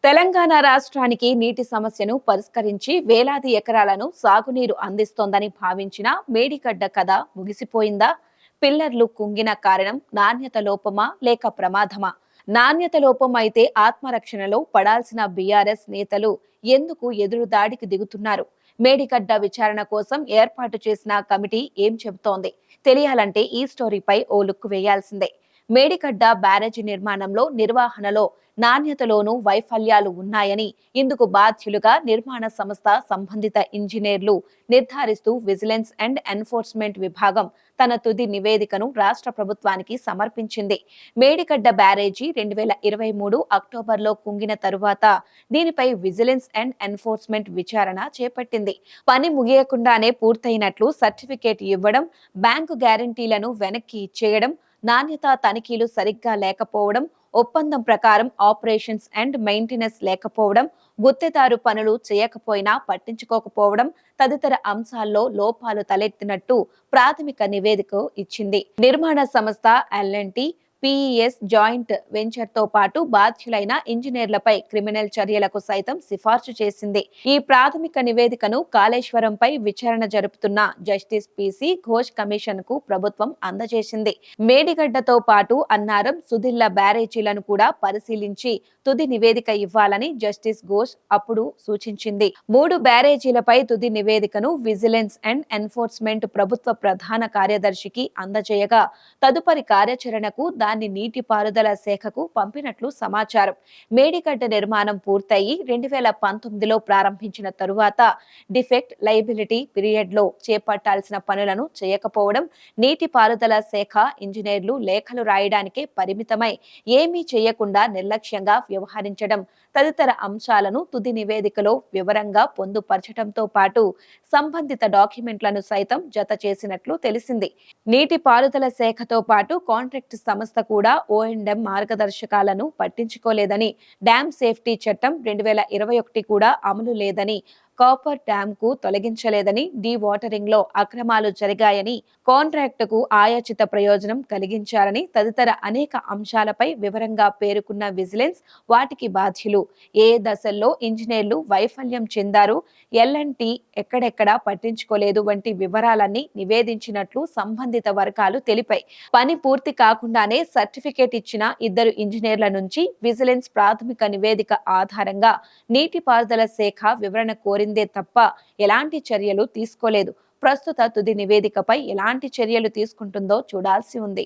తెలంగాణ రాష్ట్రానికి నీటి సమస్యను పరిష్కరించి వేలాది ఎకరాలను సాగునీరు అందిస్తోందని భావించిన మేడిగడ్డ కథ ముగిసిపోయిందా? పిల్లర్లు కుంగిన కారణం నాణ్యత లోపమా లేక ప్రమాదమా? నాణ్యత లోపం అయితే ఆత్మరక్షణలో పడాల్సిన బీఆర్ఎస్ నేతలు ఎందుకు ఎదురుదాడికి దిగుతున్నారు? మేడిగడ్డ విచారణ కోసం ఏర్పాటు చేసిన కమిటీ ఏం చెబుతోంది? తెలియాలంటే ఈ స్టోరీపై ఓ లుక్ వేయాల్సిందే. మేడిగడ్డ బ్యారేజీ నిర్మాణంలో నిర్వహణలో నాణ్యతలోనూ వైఫల్యాలు ఉన్నాయని ఇందుకు బాధ్యులుగా నిర్మాణ సంస్థ సంబంధిత ఇంజనీర్లు నిర్ధారిస్తూ విజిలెన్స్ అండ్ ఎన్ఫోర్స్మెంట్ విభాగం తన తుది నివేదికను రాష్ట్ర ప్రభుత్వానికి సమర్పించింది. మేడిగడ్డ బ్యారేజీ 2023 అక్టోబర్లో కుంగిన తరువాత దీనిపై విజిలెన్స్ అండ్ ఎన్ఫోర్స్మెంట్ విచారణ చేపట్టింది. పని ముగియకుండానే పూర్తయినట్లు సర్టిఫికేట్ ఇవ్వడం, బ్యాంకు గ్యారంటీలను వెనక్కి ఇచ్చేయడం, నాణ్యతా తనిఖీలు సరిగ్గా లేకపోవడం, ఒప్పందం ప్రకారం ఆపరేషన్స్ అండ్ మెయింటెనెన్స్ లేకపోవడం, గుత్తేదారు పనులు చేయకపోయినా పట్టించుకోకపోవడం తదితర అంశాల్లో లోపాలు తలెత్తినట్టు ప్రాథమిక నివేదిక ఇచ్చింది. నిర్మాణ సంస్థ ఎల్&టి పిఇఎస్ జాయింట్ వెంచర్తో పాటు బాధ్యులైన ఇంజనీర్లపై క్రిమినల్ చర్యలకు సైతం సిఫార్సు చేసింది. ఈ ప్రాథమిక నివేదికను కాళేశ్వరంపై విచారణ జరుపుతున్న జస్టిస్ పిసి ఘోష్ కమిషన్ కు ప్రభుత్వం అందజేసింది. మేడిగడ్డతో పాటు అన్నారం, సుధిల్ల బ్యారేజీలను కూడా పరిశీలించి తుది నివేదిక ఇవ్వాలని జస్టిస్ ఘోష్ అప్పుడు సూచించింది. 3 బ్యారేజీలపై తుది నివేదికను విజిలెన్స్ అండ్ ఎన్ఫోర్స్మెంట్ ప్రభుత్వ ప్రధాన కార్యదర్శికి అందజేయగా తదుపరి కార్యాచరణకు దాన్ని నీటిపారుదల శాఖకు పంపినట్లు సమాచారం. మేడిగడ్డ నిర్మాణం పూర్తయి 2019లో ప్రారంభించిన తరువాత డిఫెక్ట్ లయబిలిటీ పీరియడ్లో చేపట్టాల్సిన పనులను చేయకపోవడం, నీటిపారుదల శాఖ ఇంజనీర్లు లేఖలు రాయడానికే పరిమితమై ఏమీ చేయకుండా నిర్లక్ష్యంగా వ్యవహరించడం తదితర అంశాలను తుది నివేదికలో వివరంగా పొందుపరచడంతో పాటు సంబంధిత డాక్యుమెంట్లను సైతం జత చేసినట్లు తెలిసింది. నీటిపారుదల శాఖతో పాటు కాంట్రాక్ట్ సంస్థ కూడా O&M మార్గదర్శకాలను పట్టించుకోలేదని, డ్యామ్ సేఫ్టీ చట్టం 2021 కూడా అమలు లేదని, కాపర్ డ్యామ్ కు తొలగించలేదని, డీ వాటరింగ్ లో అక్రమాలు జరిగాయని, కాంట్రాక్టుకు ఆయాచిత ప్రయోజనం కలిగించారని తదితర అనేక అంశాలపై వివరంగా పేర్కొన్న విజిలెన్స్ వాటికి బాధ్యులు, ఏ దశల్లో ఇంజనీర్లు వైఫల్యం చెందారు, ఎల్&టి ఎక్కడెక్కడా పట్టించుకోలేదు వంటి వివరాలన్నీ నివేదించినట్లు సంబంధిత వర్గాలు తెలిపాయి. పని పూర్తి కాకుండానే సర్టిఫికేట్ ఇచ్చిన 2 ఇంజనీర్ల నుంచి విజిలెన్స్ ప్రాథమిక నివేదిక ఆధారంగా నీటిపారుదల శాఖ వివరణ కోరిందే తప్ప ఎలాంటి చర్యలు తీసుకోలేదు. ప్రస్తుత తుది నివేదికపై ఎలాంటి చర్యలు తీసుకుంటుందో చూడాల్సి ఉంది.